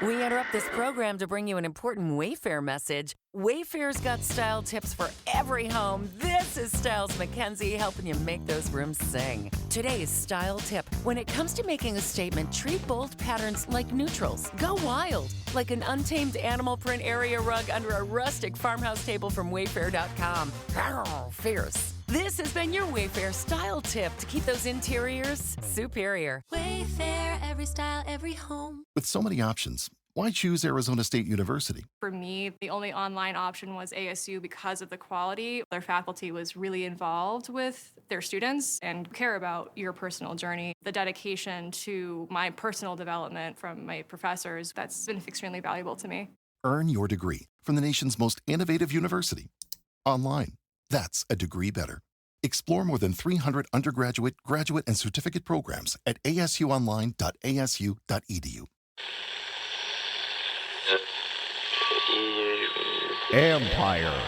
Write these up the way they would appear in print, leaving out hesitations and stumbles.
We interrupt this program to bring you an important Wayfair message. Wayfair's got style tips for every home. This is Styles McKenzie helping you make those rooms sing. Today's style tip: when it comes to making a statement, treat bold patterns like neutrals. Go wild, like an untamed animal print area rug under a rustic farmhouse table from Wayfair.com. Fierce. This has been your Wayfair style tip to keep those interiors superior. Wayfair, every style, every home. With so many options, why choose Arizona State University? For me, the only online option was ASU because of the quality. Their faculty was really involved with their students and care about your personal journey. The dedication to my personal development from my professors, that's been extremely valuable to me. Earn your degree from the nation's most innovative university. Online. That's a degree better. Explore more than 300 undergraduate, graduate, and certificate programs at asuonline.asu.edu. Empire.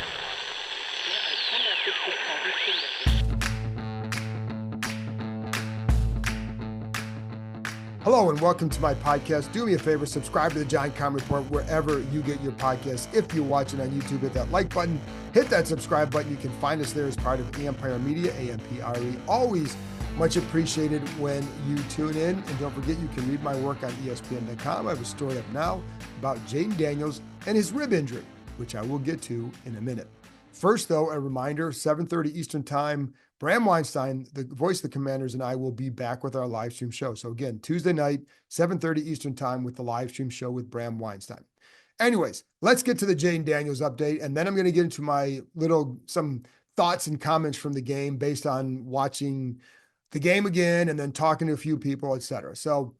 Hello and welcome to my podcast. Do me a favor, subscribe to the John Com Report wherever you get your podcasts. If you're watching on YouTube, hit that like button, hit that subscribe button. You can find us there as part of Empire Media, AMPRE. Always much appreciated when you tune in. And don't forget, you can read my work on ESPN.com. I have a story up now about Jayden Daniels and his rib injury, which I will get to in a minute. First, though, a reminder, 7:30 Eastern Time, Bram Weinstein, the voice of the Commanders, and I will be back with our live stream show. So again, Tuesday night, 7:30 Eastern Time with the live stream show with Bram Weinstein. Anyways, let's get to the Jayden Daniels update, and then I'm going to get into my some thoughts and comments from the game based on watching the game again and then talking to a few people, etc. So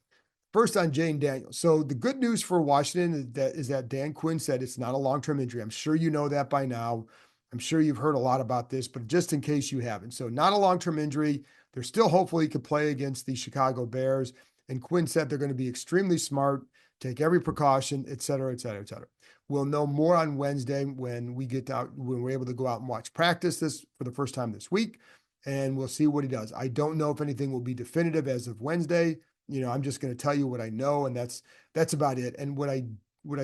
first on Jayden Daniels. So the good news for Washington is that Dan Quinn said it's not a long-term injury. I'm sure you know that by now. I'm sure you've heard a lot about this, but just in case you haven't. So not a long-term injury. They're still hopeful he could play against the Chicago Bears. And Quinn said they're going to be extremely smart, take every precaution, et cetera, et cetera, et cetera. We'll know more on Wednesday when we're able to go out and watch practice this for the first time this week. And we'll see what he does. I don't know if anything will be definitive as of Wednesday. I'm just going to tell you what I know, and that's about it. And what I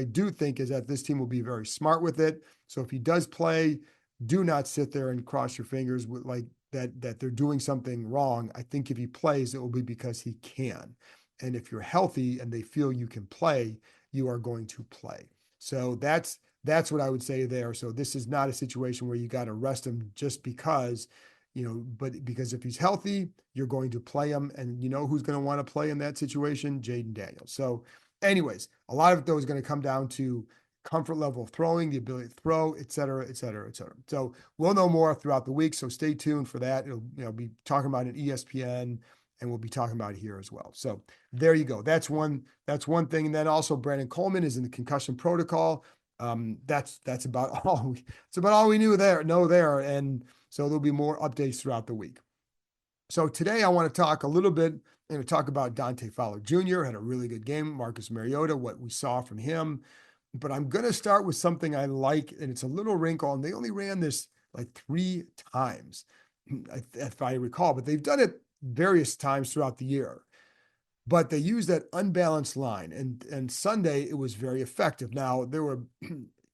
do think is that this team will be very smart with it. So if he does play, do not sit there and cross your fingers with like that they're doing something wrong. I think if he plays, it will be because he can. And if you're healthy and they feel you can play, you are going to play. So that's what I would say there. So this is not a situation where you got to rest him just because, but because if he's healthy, you're going to play him. And you know who's going to want to play in that situation? Jayden Daniels. So anyways, a lot of it though is going to come down to comfort level of throwing, the ability to throw, et cetera, et cetera, et cetera. So we'll know more throughout the week. So stay tuned for that. It'll be talking about it ESPN, and we'll be talking about it here as well. So there you go. That's one thing. And then also Brandon Coleman is in the concussion protocol. That's about all we know there. And so there'll be more updates throughout the week. So today I want to talk a little bit. I'm going to talk about Dante Fowler Jr. Had a really good game. Marcus Mariota, what we saw from him. But I'm going to start with something I like, and it's a little wrinkle, and they only ran this like 3 times, if I recall, but they've done it various times throughout the year. But they used that unbalanced line, and Sunday it was very effective. Now, we're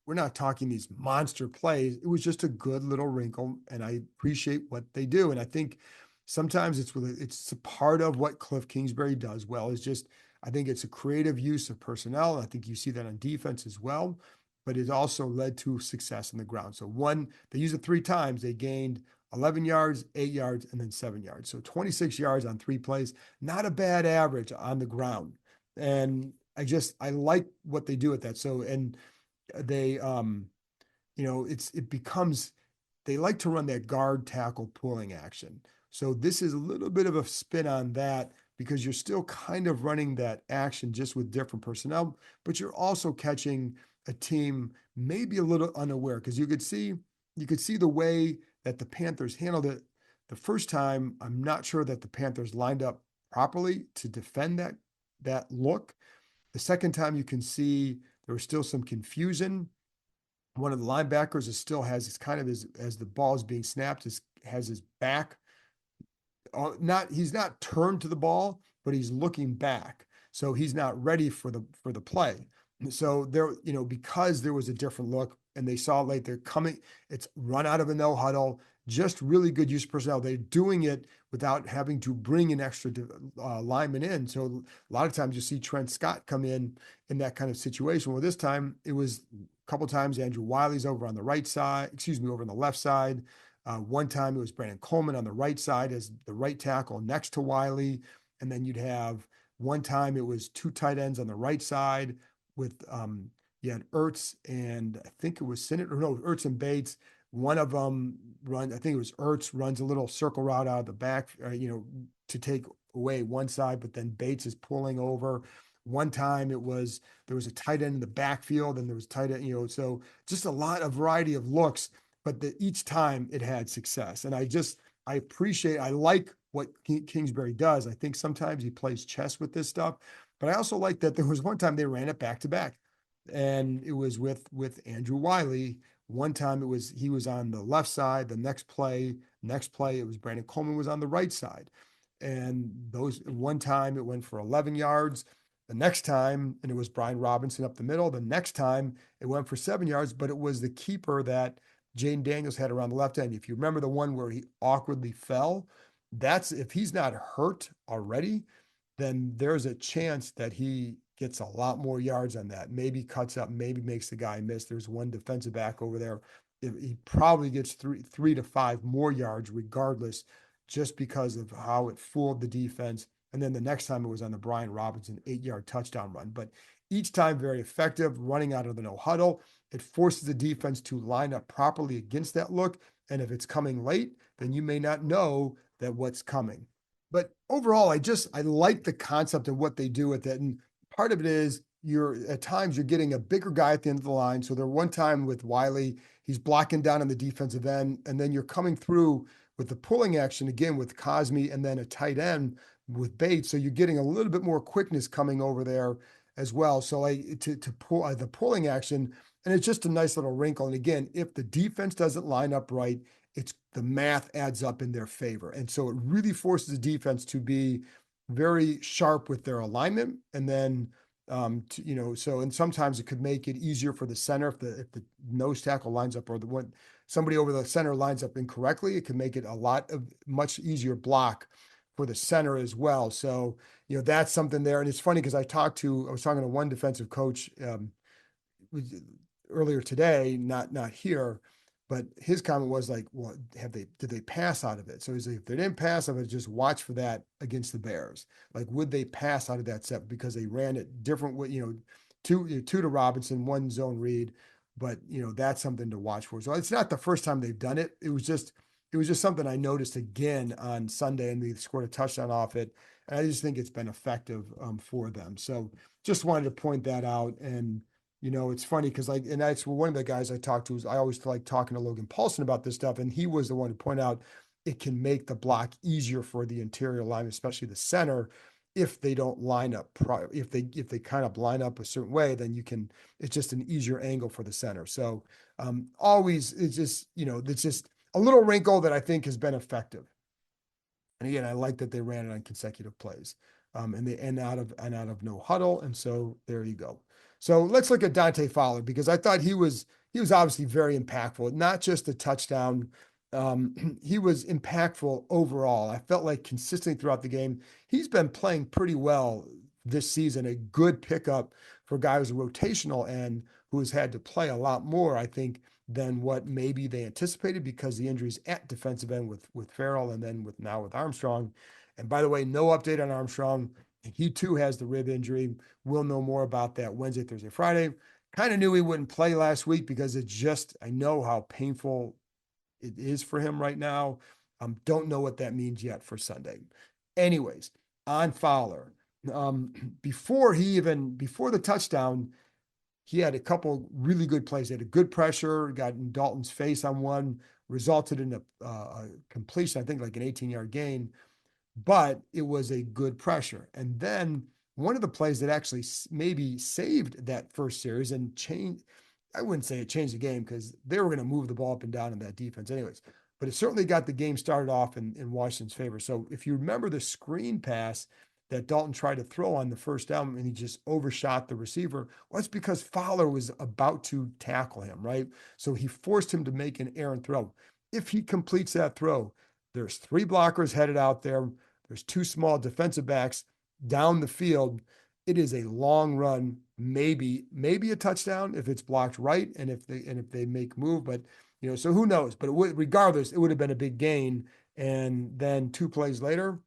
not talking these monster plays. It was just a good little wrinkle, and I appreciate what they do. And I think sometimes it's a part of what Cliff Kingsbury does well, is just I think it's a creative use of personnel. I think you see that on defense as well, but it also led to success on the ground. So they used it 3 times. They gained 11 yards, 8 yards, and then 7 yards. So 26 yards on 3 plays, not a bad average on the ground. And I like what they do with that. So, and they, they like to run that guard tackle pulling action. So this is a little bit of a spin on that, because you're still kind of running that action just with different personnel, but you're also catching a team maybe a little unaware, because you could see the way that the Panthers handled it the first time. I'm not sure that the Panthers lined up properly to defend that look. The second time you can see there was still some confusion. One of the linebackers as the ball is being snapped, has his back. He's not turned to the ball, but he's looking back. So he's not ready for the play. So there, because there was a different look and they saw it late, they're coming, it's run out of a no huddle, just really good use of personnel. They're doing it without having to bring an extra lineman in. So a lot of times you see Trent Scott come in that kind of situation. Well, this time it was a couple times Andrew Wiley's over on the right side, over on the left side. One time it was Brandon Coleman on the right side as the right tackle next to Wiley. And then you'd have one time it was two tight ends on the right side with you had Ertz and I think it was Ertz and Bates. One of them I think it was Ertz runs a little circle route out of the back, to take away one side, but then Bates is pulling over. One time there was a tight end in the backfield and there was tight end, so just a lot of variety of looks, but each time it had success. And I like what Kingsbury does. I think sometimes he plays chess with this stuff, but I also like that there was one time they ran it back to back and it was with Andrew Wiley. One time he was on the left side. The next play, it was Brandon Coleman was on the right side. And one time it went for 11 yards. The next time, and it was Brian Robinson up the middle. The next time it went for 7 yards, but it was the keeper that Jayden Daniels had around the left end. If you remember the one where he awkwardly fell, that's if he's not hurt already, then there's a chance that he gets a lot more yards on that. Maybe cuts up, maybe makes the guy miss. There's one defensive back over there. He probably gets 3 to 5 more yards regardless, just because of how it fooled the defense. And then the next time it was on the Brian Robinson 8-yard touchdown run. But each time very effective, running out of the no huddle. It forces the defense to line up properly against that look. And if it's coming late, then you may not know that what's coming. But overall, I like the concept of what they do with it. And part of it is at times you're getting a bigger guy at the end of the line. So there one time with Wiley, he's blocking down on the defensive end, and then you're coming through with the pulling action again with Cosme and then a tight end with Bates. So you're getting a little bit more quickness coming over there as well. So to pull the pulling action, and it's just a nice little wrinkle. And again, if the defense doesn't line up right, the math adds up in their favor. And so it really forces the defense to be very sharp with their alignment. And then, and sometimes it could make it easier for the center if the nose tackle lines up or somebody over the center lines up incorrectly, it can make it much easier block for the center as well. So, that's something there. And it's funny because I was talking to one defensive coach earlier today, not here, but his comment was like, well, did they pass out of it? So he's like, if they didn't pass out of it, just watch for that against the Bears. Like, would they pass out of that set? Because they ran it different way, two to Robinson, one zone read, but that's something to watch for. So it's not the first time they've done it. It was just something I noticed again on Sunday, and they scored a touchdown off it. And I just think it's been effective for them. So just wanted to point that out. And it's funny because and that's one of the guys I talked to. I always like talking to Logan Paulson about this stuff, and he was the one to point out it can make the block easier for the interior line, especially the center, if they don't line up. If they kind of line up a certain way, then it's just an easier angle for the center. So always it's just a little wrinkle that I think has been effective. And again, I like that they ran it on consecutive plays, and they end out of no huddle, and so there you go. So let's look at Dante Fowler, because I thought he was obviously very impactful, not just a touchdown. He was impactful overall. I felt like consistently throughout the game, he's been playing pretty well this season. A good pickup for a guy who's a rotational end who has had to play a lot more, I think, than what maybe they anticipated because the injuries at defensive end with Farrell and then with Armstrong. And by the way, no update on Armstrong. He too has the rib injury. We'll know more about that Wednesday, Thursday, Friday. Kind of knew he wouldn't play last week because I know how painful it is for him right now. Don't know what that means yet for Sunday. Anyways, on Fowler, before the touchdown, he had a couple really good plays. He had a good pressure, got in Dalton's face on one, resulted in a completion, I think like an 18-yard gain, but it was a good pressure. And then one of the plays that actually maybe saved that first series and changed, I wouldn't say it changed the game because they were going to move the ball up and down in that defense anyways, but it certainly got the game started off in Washington's favor. So if you remember the screen pass that Dalton tried to throw on the first down and he just overshot the receiver? Well, it's because Fowler was about to tackle him, right? So he forced him to make an errant throw. If he completes that throw, there's 3 blockers headed out there. There's 2 small defensive backs down the field. It is a long run, maybe a touchdown if it's blocked right and if they make move. But so who knows? But regardless, it would have been a big gain. And then 2 plays later,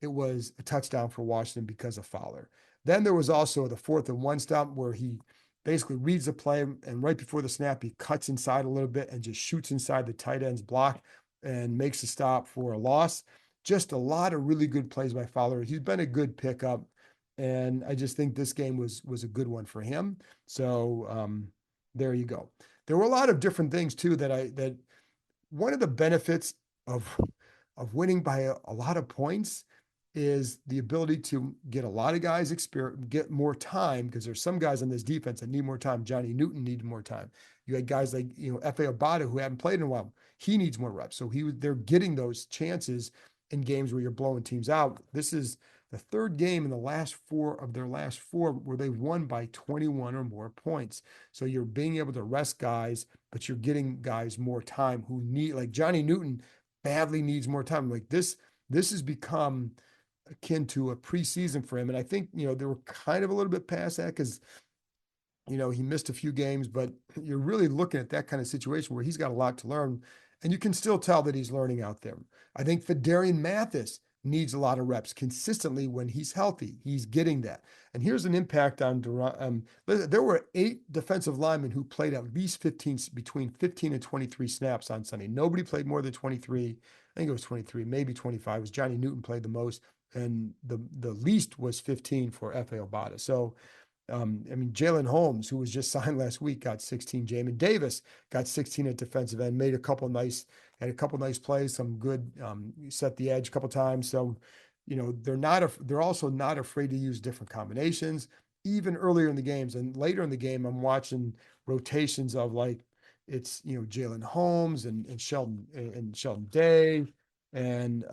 it was a touchdown for Washington because of Fowler. Then there was also the 4th and 1 stop where he basically reads the play, and right before the snap, he cuts inside a little bit and just shoots inside the tight end's block and makes a stop for a loss. Just a lot of really good plays by Fowler. He's been a good pickup, and I just think this game was a good one for him. So there you go. There were a lot of different things too that one of the benefits of winning by a lot of points is the ability to get a lot of guys get more time, because there's some guys on this defense that need more time. Johnny Newton needed more time. You had guys like F.A. Obata, who haven't played in a while. He needs more reps. So they're getting those chances in games where you're blowing teams out. This is the 3rd game in the last 4 of their last 4 where they've won by 21 or more points. So you're being able to rest guys, but you're getting guys more time who need, like Johnny Newton badly needs more time. Like this has become akin to a preseason for him. And I think, they were kind of a little bit past that because, he missed a few games, but you're really looking at that kind of situation where he's got a lot to learn, and you can still tell that he's learning out there. I think Fedarian Mathis needs a lot of reps consistently when he's healthy. He's getting that. And here's an impact on Durant. There were 8 defensive linemen who played at least between 15 and 23 snaps on Sunday. Nobody played more than 23. I think it was 23, maybe 25. It was Johnny Newton played the most, and the least was 15 for F.A. Obata. So, Jalen Holmes, who was just signed last week, got 16. Jamin Davis got 16 at defensive end, had a couple nice plays, some good, set the edge a couple times. So, they're also not afraid to use different combinations, even earlier in the games. And later in the game, I'm watching rotations of it's, Jalen Holmes and Sheldon Day and,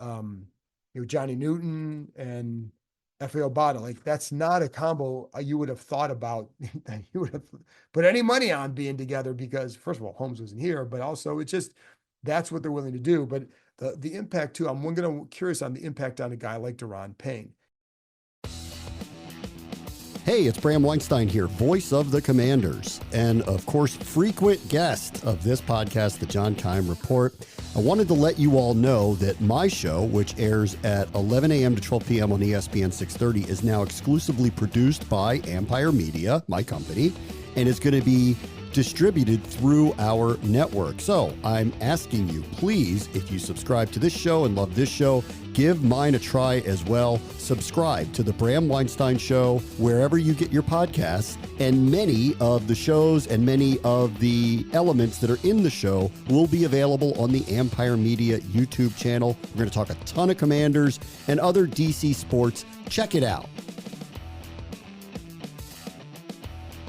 Johnny Newton and F.A. Obata. That's not a combo you would have thought about, that you would have put any money on being together, because first of all, Holmes wasn't here, but also that's what they're willing to do. But the impact too, I'm curious on the impact on a guy like Daron Payne. Hey, it's Bram Weinstein here, voice of the Commanders, and of course, frequent guest of this podcast, The John Keim Report. I wanted to let you all know that my show, which airs at 11 a.m. to 12 p.m. on ESPN 630, is now exclusively produced by Empire Media, my company, and is going to be distributed through our network. So I'm asking you, please, if you subscribe to this show and love this show, give mine a try as well. Subscribe to The Bram Weinstein Show wherever you get your podcasts, and many of the shows and many of the elements that are in the show will be available on the Empire Media YouTube channel. We're going to talk a ton of Commanders and other DC sports. Check it out.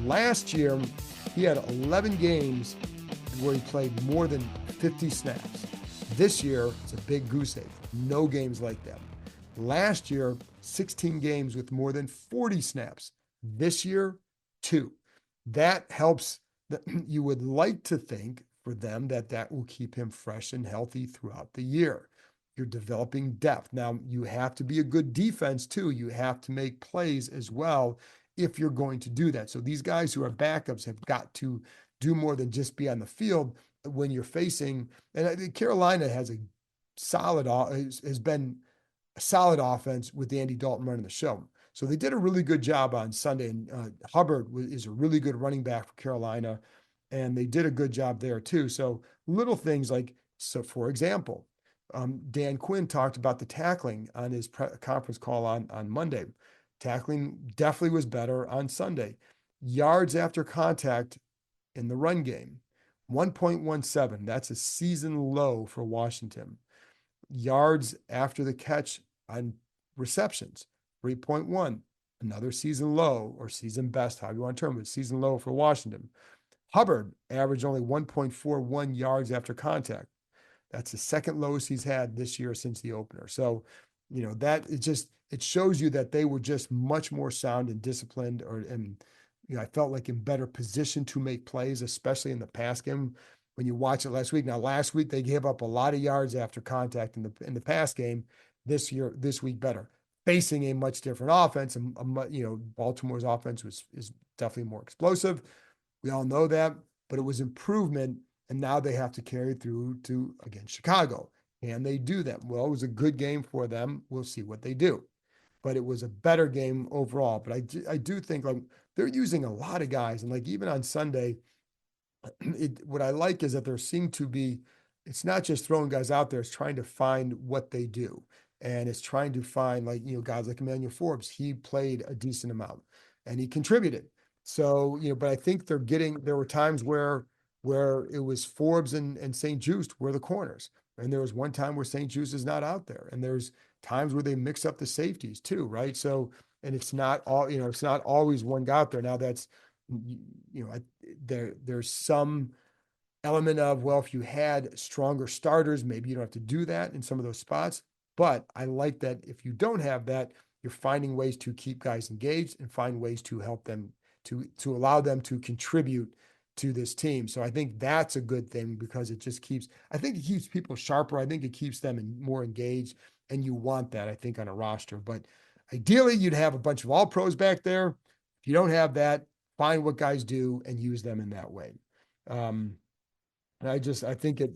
Last year, he had 11 games where he played more than 50 snaps. This year, it's a big goose egg. No games like that. Last year, 16 games with more than 40 snaps. This year, 2. That helps. You would like to think for them that will keep him fresh and healthy throughout the year. You're developing depth. Now, you have to be a good defense too. You have to make plays as well if you're going to do that. So these guys who are backups have got to do more than just be on the field when you're facing. And I think Carolina has been a solid offense with Andy Dalton running the show. So they did a really good job on Sunday. And Hubbard is a really good running back for Carolina, and they did a good job there too. So little things for example, Dan Quinn talked about the tackling on his conference call on Monday. Tackling definitely was better on Sunday. Yards after contact in the run game, 1.17. That's a season low for Washington. Yards after the catch on receptions, 3.1. Another season low, or season best, however you want to term it, season low for Washington. Hubbard averaged only 1.41 yards after contact. That's the second lowest he's had this year since the opener. So, that is just, it shows you that they were just much more sound and disciplined, and I felt like in better position to make plays, especially in the pass game. When you watch it last week, now last week they gave up a lot of yards after contact in the pass game. This week better, facing a much different offense, and Baltimore's offense is definitely more explosive. We all know that, but it was improvement, and now they have to carry through to against Chicago. Can they do that? Well, it was a good game for them. We'll see what they do, but it was a better game overall. But I do think like they're using a lot of guys, and like even on Sunday, what I like is that there seem to be, it's not just throwing guys out there, it's trying to find what they do. And it's trying to find guys like Emmanuel Forbes. He played a decent amount and he contributed. So, but I think there were times where it was Forbes and St. Juste were the corners. And there was one time where St. Juste is not out there. And there's times where they mix up the safeties too, right? So, and it's not always one guy out there. Now that's, there's some element of, well, if you had stronger starters, maybe you don't have to do that in some of those spots. But I like that if you don't have that, you're finding ways to keep guys engaged and find ways to help them to allow them to contribute to this team. So I think that's a good thing because it keeps people sharper. I think it keeps them more engaged, and you want that, I think, on a roster. But ideally, you'd have a bunch of all pros back there. If you don't have that, find what guys do and use them in that way. And I think it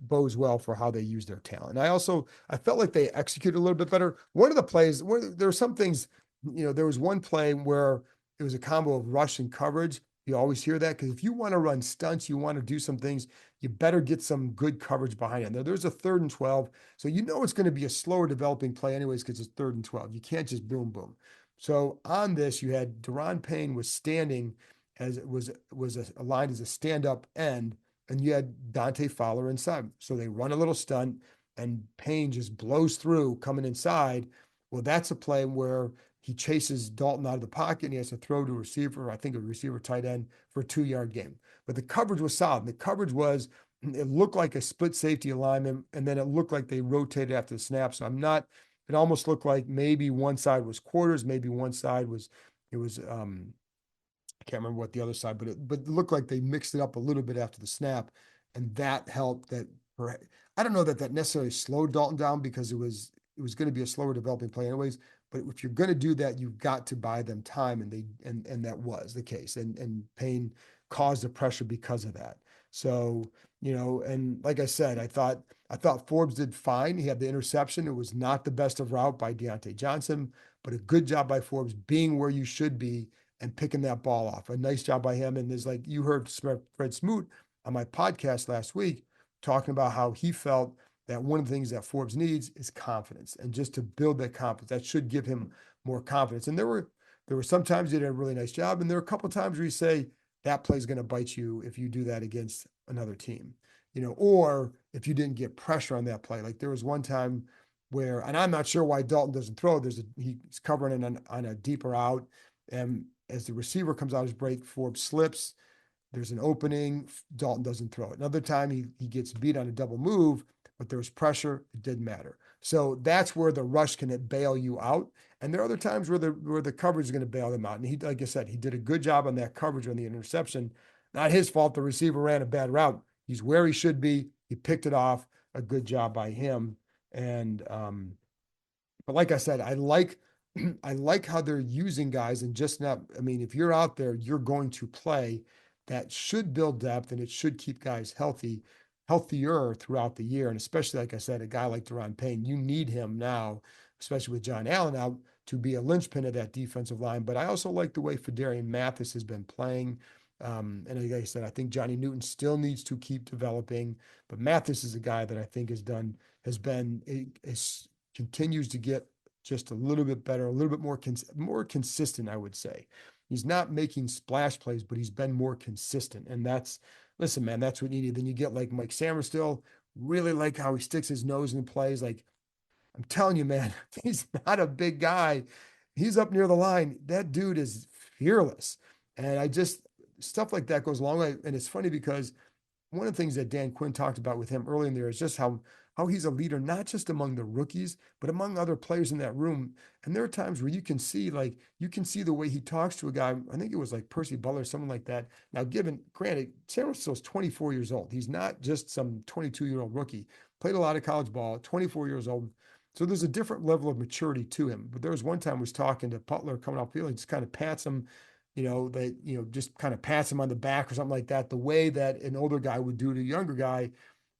bodes well for how they use their talent. And I felt like they executed a little bit better. One of the plays, there were some things, there was one play where it was a combo of rush and coverage. You always hear that because if you want to run stunts, you want to do some things, you better get some good coverage behind it. There's a 3rd and 12. So it's going to be a slower developing play anyways because it's 3rd and 12. You can't just boom, boom. So on this, you had Deron Payne was standing as it was aligned as a stand-up end, and you had Dante Fowler inside. So they run a little stunt, and Payne just blows through coming inside. Well, that's a play where he chases Dalton out of the pocket, and he has to throw to a receiver, I think a receiver tight end, for a 2-yard gain. But the coverage was solid. The coverage it looked like a split safety alignment, and then it looked like they rotated after the snap. So it almost looked like maybe one side was quarters, maybe one side I can't remember what the other side, but it looked like they mixed it up a little bit after the snap, and that helped. I don't know that necessarily slowed Dalton down because it was going to be a slower developing play anyways. But if you're going to do that, you've got to buy them time, and that was the case. And Payne caused the pressure because of that. So and like I said, I thought Forbes did fine. He had the interception. It was not the best of route by Deontay Johnson, but a good job by Forbes being where you should be and picking that ball off. A nice job by him. And there's like you heard Fred Smoot on my podcast last week talking about how he felt that one of the things that Forbes needs is confidence, and just to build that confidence. That should give him more confidence. And there were some times he did a really nice job, and there were a couple of times where you say that play is going to bite you if you do that against another team, or if you didn't get pressure on that play. Like there was one time where, and I'm not sure why Dalton doesn't throw. He's covering on a deeper out, and as the receiver comes out his break, Forbes slips. There's an opening. Dalton doesn't throw it. Another time he gets beat on a double move, but there was pressure. It didn't matter. So that's where the rush can bail you out. And there are other times where the coverage is going to bail them out. And he, like I said, he did a good job on that coverage on the interception. Not his fault. The receiver ran a bad route. He's where he should be. He picked it off. A good job by him. And but like I said, I like how they're using guys and just not. I mean, if you're out there, you're going to play. That should build depth, and it should keep guys healthier throughout the year. And especially, like I said, a guy like Deron Payne, you need him now, especially with John Allen out, to be a linchpin of that defensive line. But I also like the way Fedarian Mathis has been playing. And like I said, I think Johnny Newton still needs to keep developing, but Mathis is a guy that I think continues to get just a little bit better, a little bit more consistent, I would say. He's not making splash plays, but he's been more consistent. And listen, man, that's what you need. Then you get like Mike Samerstill, really like how he sticks his nose in plays. Like, I'm telling you, man, he's not a big guy. He's up near the line. That dude is fearless. And stuff like that goes a long way. And it's funny because one of the things that Dan Quinn talked about with him early in there is just how how he's a leader, not just among the rookies, but among other players in that room. And there are times where you can see the way he talks to a guy. I think it was like Percy Butler, someone like that. Now, granted, Sam Russell's 24 years old. He's not just some 22-year-old rookie. Played a lot of college ball, 24 years old. So there's a different level of maturity to him. But there was one time I was talking to Butler coming off the field, he just kind of pats him, just kind of pats him on the back or something like that, the way that an older guy would do to a younger guy.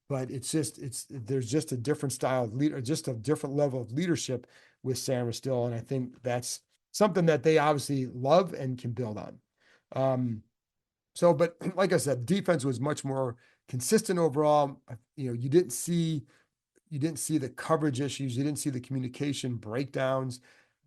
But there's just a different style of leader, just a different level of leadership with Sam still. And I think that's something that they obviously love and can build on. But like I said, defense was much more consistent overall. You didn't see the coverage issues. You didn't see the communication breakdowns.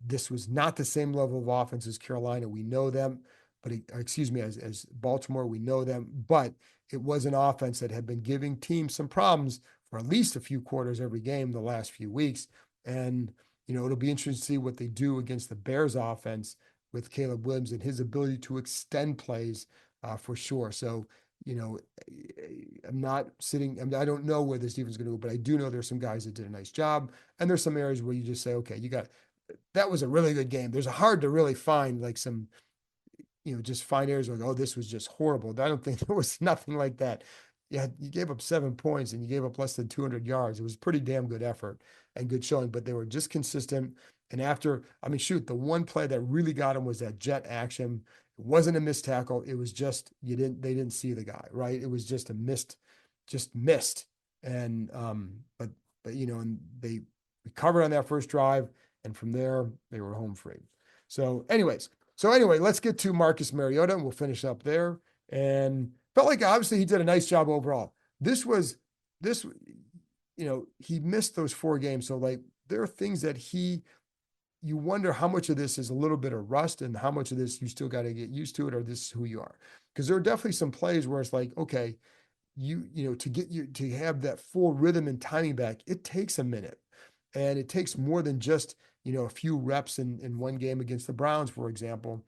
This was not the same level of offense as Carolina. We know them, but as Baltimore, we know them. But it was an offense that had been giving teams some problems for at least a few quarters every game the last few weeks. And, it'll be interesting to see what they do against the Bears offense with Caleb Williams and his ability to extend plays for sure. So, I don't know where this defense is going to go, but I do know there's some guys that did a nice job. And there's some areas where you just say, okay, that was a really good game. There's hard to really find like some, just find areas like, oh, this was just horrible. I don't think there was nothing like that. Yeah, you gave up 7 points and you gave up less than 200 yards. It was a pretty damn good effort and good showing, but they were just consistent. And the one play that really got him was that jet action. It wasn't a missed tackle. It was just, they didn't see the guy, right? It was just missed. And, and they recovered on that first drive. And from there, they were home free. So anyway, let's get to Marcus Mariota and we'll finish up there. And felt like obviously he did a nice job overall. He missed those 4 games. So like there are things that you wonder how much of this is a little bit of rust and how much of this you still got to get used to it, or this is who you are. Because there are definitely some plays where it's like, okay, to have that full rhythm and timing back, it takes a minute. And it takes more than just, a few reps in one game against the Browns, for example.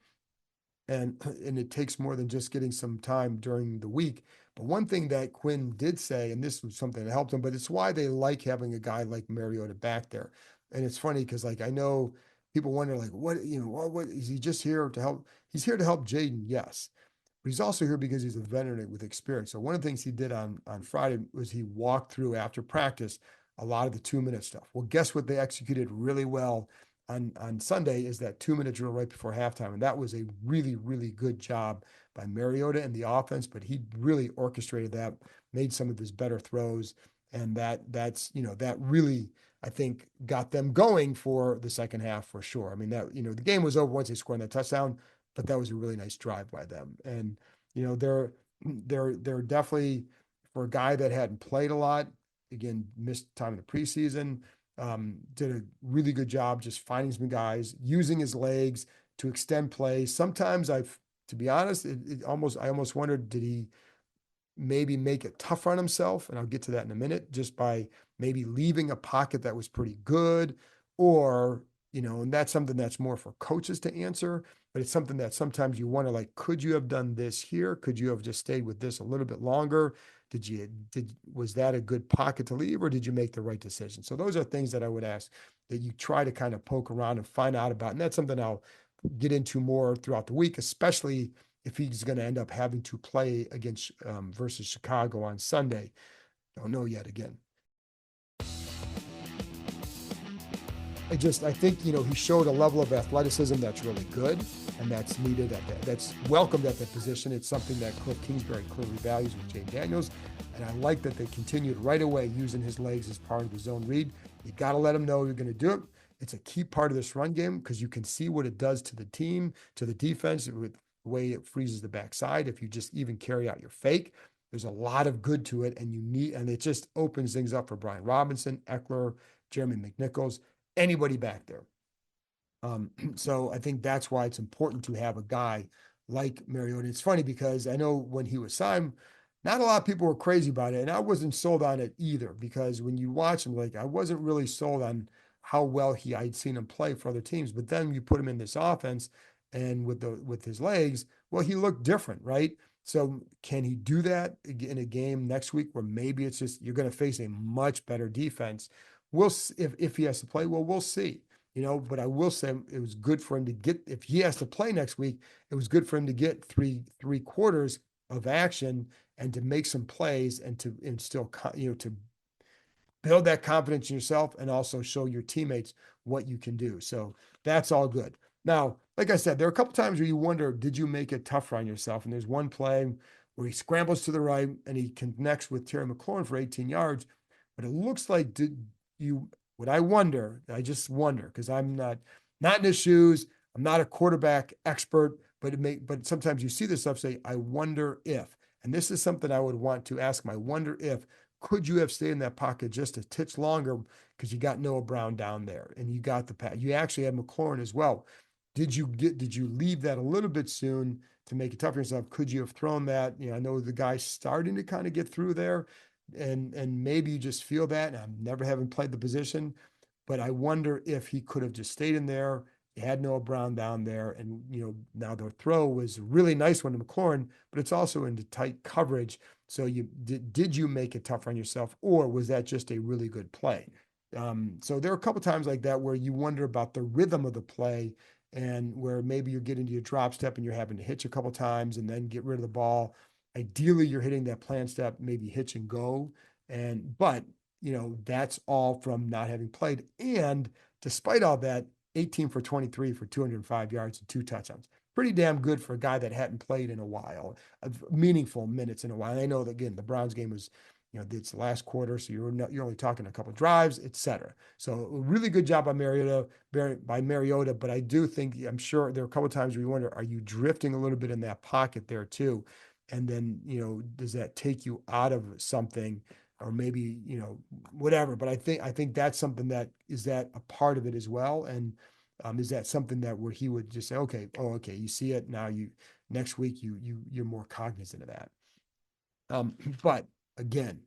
And it takes more than just getting some time during the week. But one thing that Quinn did say, and this was something that helped him, but it's why they like having a guy like Mariota back there. And it's funny because like I know people wonder like what is he just here to help? He's here to help Jayden, yes. But he's also here because he's a veteran with experience. So one of the things he did on Friday was he walked through after practice a lot of the 2-minute stuff. Well, guess what they executed really well on Sunday is that 2-minute drill right before halftime. And that was a really, really good job by Mariota and the offense, but he really orchestrated that, made some of his better throws. And that really, I think, got them going for the second half for sure. I mean, the game was over once they scored that touchdown, but that was a really nice drive by them. And, they're definitely, for a guy that hadn't played a lot, again, missed time in the preseason, did a really good job just finding some guys, using his legs to extend plays. Sometimes to be honest, I almost wondered, did he maybe make it tougher on himself? And I'll get to that in a minute, just by maybe leaving a pocket that was pretty good, or, and that's something that's more for coaches to answer, but it's something that sometimes you wonder, like, could you have done this here? Could you have just stayed with this a little bit longer? Was that a good pocket to leave, or did you make the right decision? So those are things that I would ask that you try to kind of poke around and find out about. And that's something I'll get into more throughout the week, especially if he's going to end up having to play against versus Chicago on Sunday. Don't know yet again. I think, he showed a level of athleticism that's really good, and that's needed that's welcomed at that position. It's something that Cliff Kingsbury clearly values with Jayden Daniels. And I like that they continued right away using his legs as part of the zone read. You got to let him know you're going to do it. It's a key part of this run game because you can see what it does to the team, to the defense, with the way it freezes the backside. If you just even carry out your fake, there's a lot of good to it, and it just opens things up for Brian Robinson, Eckler, Jeremy McNichols, anybody back there. So I think that's why it's important to have a guy like Mariota. It's funny because I know when he was signed, not a lot of people were crazy about it, and I wasn't sold on it either, because when you watch him, like, I wasn't really sold on how well I'd seen him play for other teams. But then you put him in this offense, and with his legs, well, he looked different, right? So can he do that in a game next week where maybe it's just you're going to face a much better defense? We'll if he has to play. Well, we'll see. But I will say it was good for him to get. If he has to play next week, it was good for him to get three quarters of action and to make some plays and still to build that confidence in yourself and also show your teammates what you can do. So that's all good. Now, like I said, there are a couple times where you wonder, did you make it tougher on yourself? And there's one play where he scrambles to the right and he connects with Terry McLaurin for 18 yards. But it looks like I just wonder, because I'm not in his shoes. I'm not a quarterback expert, but sometimes you see this stuff, say, I wonder if, and this is something I would want to ask him. I wonder if, could you have stayed in that pocket just a titch longer because you got Noah Brown down there and you got the pass? You actually had McLaurin as well. Did you leave that a little bit soon to make it tough for yourself? Could you have thrown that? I know the guy's starting to kind of get through there, and maybe you just feel that. And I'm never having played the position, but I wonder if he could have just stayed in there. You had Noah Brown down there, and now the throw was a really nice one to McLaurin, but it's also into tight coverage. So did you make it tougher on yourself, or was that just a really good play? So there are a couple times like that where you wonder about the rhythm of the play, and where maybe you're getting to your drop step and you're having to hitch a couple times and then get rid of the ball. Ideally, you're hitting that plan step, maybe hitch and go, but that's all from not having played. And despite all that, 18 for 23 for 205 yards and 2 touchdowns. Pretty damn good for a guy that hadn't played in a while, meaningful minutes in a while. And I know that, again, the Browns game was, it's the last quarter, so you're only talking a couple of drives, etc. So a really good job by Mariota, but I do think, I'm sure there are a couple of times where you wonder, are you drifting a little bit in that pocket there too? And then, does that take you out of something? Or maybe, whatever. But I think that's something that a part of it as well. And is that something that where he would just say, okay, you see it now, next week you're more cognizant of that. But again,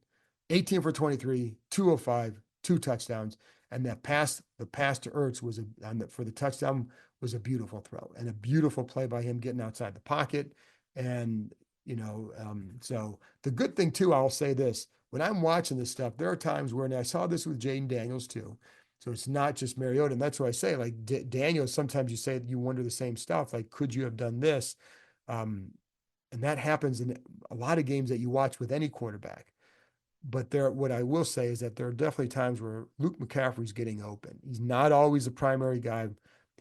18 for 23, 205, 2 touchdowns, and the pass to Ertz for the touchdown was a beautiful throw and a beautiful play by him getting outside the pocket. And so the good thing too, I'll say this, when I'm watching this stuff, there are times where, and I saw this with Jayden Daniels too. So it's not just Mariota. And that's what I say, like Daniels, sometimes you say, you wonder the same stuff. Like, could you have done this? And that happens in a lot of games that you watch with any quarterback. But what I will say is that there are definitely times where Luke McCaffrey's getting open. He's not always the primary guy.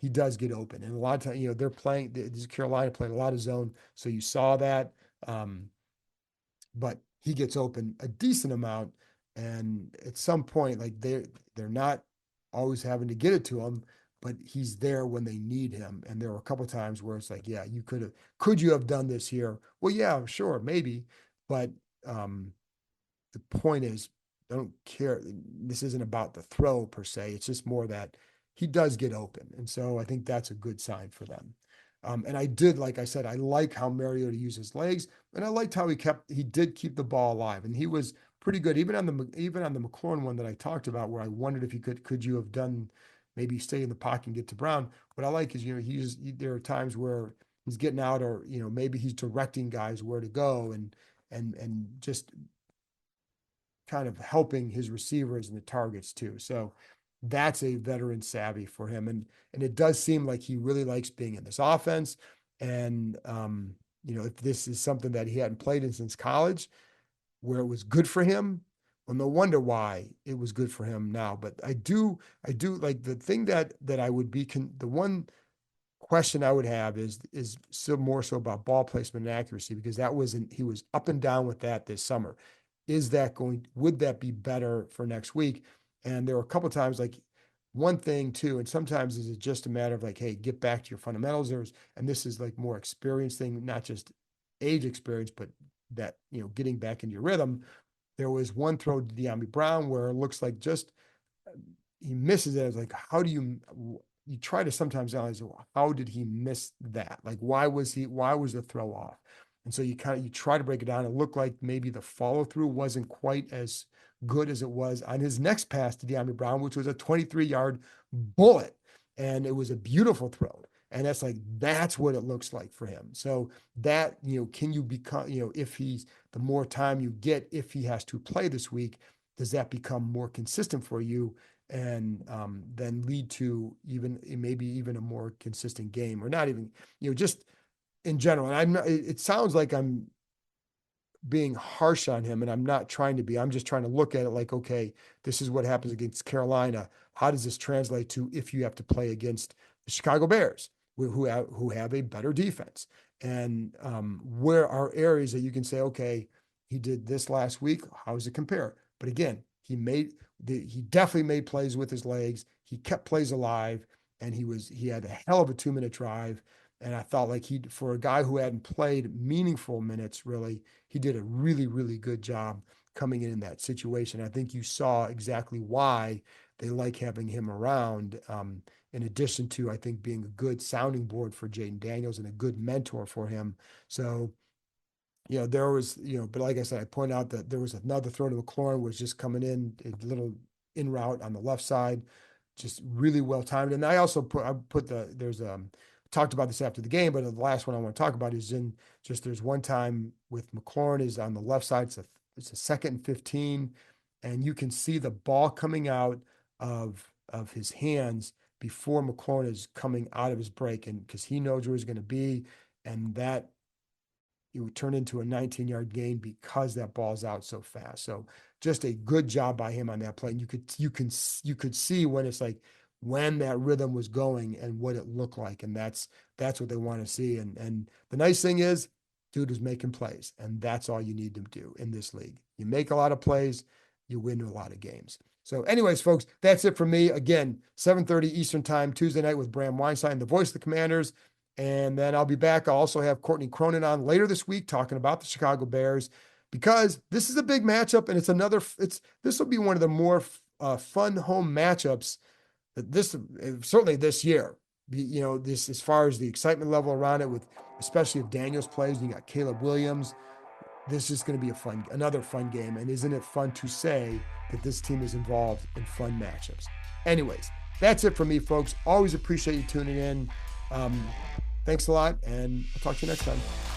He does get open. And a lot of times, they're playing, Carolina playing a lot of zone. So you saw that. But he gets open a decent amount, and at some point, like they're not always having to get it to him, but he's there when they need him. And there were a couple of times where it's like, yeah, could you have done this here? Well, yeah, sure, maybe, but the point is, I don't care. This isn't about the throw per se. It's just more that he does get open, and so I think that's a good sign for them. And I did, like I said, I like how Mariota used his legs, and I liked how he did keep the ball alive, and he was pretty good, even on the McLaurin one that I talked about, where I wondered if could you have done, maybe stay in the pocket and get to Brown. What I like is, there are times where he's getting out, or maybe he's directing guys where to go, and just kind of helping his receivers and the targets too. So that's a veteran savvy for him. And it does seem like he really likes being in this offense. And, if this is something that he hadn't played in since college, where it was good for him, well, no wonder why it was good for him now. But I do like the thing that I would be, the one question I would have is still more so about ball placement and accuracy, because he was up and down with that this summer. Would that be better for next week? And there were a couple of times, like one thing too, and sometimes is it just a matter of like, hey, get back to your fundamentals. And this is like more experience thing, not just age experience, but that, getting back into your rhythm. There was one throw to De'Ami Brown where it looks like just he misses it. It's like, how do you try to sometimes analyze, how did he miss that? Like, why was the throw off? And so you try to break it down. It looked like maybe the follow through wasn't quite as good as it was on his next pass to De'Ami Brown, which was a 23-yard bullet. And it was a beautiful throw. And that's what it looks like for him. So that, can you become, if he's, the more time you get, if he has to play this week, does that become more consistent for you and then lead to maybe even a more consistent game, or not even, just in general. And it sounds like I'm being harsh on him, and I'm not trying to be. I'm just trying to look at it like, okay, this is what happens against Carolina. How does this translate to if you have to play against the Chicago Bears, who have a better defense? And where are areas that you can say, okay, he did this last week. How does it compare? But again, he definitely made plays with his legs. He kept plays alive, and he had a hell of a 2-minute drive. And I thought like for a guy who hadn't played meaningful minutes, really, he did a really, really good job coming in that situation. I think you saw exactly why they like having him around, in addition to, I think, being a good sounding board for Jayden Daniels and a good mentor for him. So, there was, but like I said, I point out that there was another throw to McLaurin was just coming in, a little in route on the left side, just really well timed. And I also talked about this after the game, but the last one I want to talk about is there's one time with McLaurin is on the left side. It's a 2nd and 15, and you can see the ball coming out of his hands before McLaurin is coming out of his break, and because he knows where he's going to be, and that it would turn into a 19-yard gain because that ball's out so fast. So just a good job by him on that play. And you could see when it's like, when that rhythm was going and what it looked like. And that's what they want to see. And the nice thing is, dude was making plays, and that's all you need to do in this league. You make a lot of plays, you win a lot of games. So anyways, folks, that's it for me. Again, 7:30 Eastern time, Tuesday night with Bram Weinstein, the voice of the Commanders. And then I'll be back. I'll also have Courtney Cronin on later this week talking about the Chicago Bears, because this is a big matchup, and this will be one of the more fun home matchups certainly this year. This, as far as the excitement level around it, with especially if Daniels plays, you got Caleb Williams. This is going to be another fun game. And isn't it fun to say that this team is involved in fun matchups? Anyways, that's it for me, folks. Always appreciate you tuning in. Thanks a lot, and I'll talk to you next time.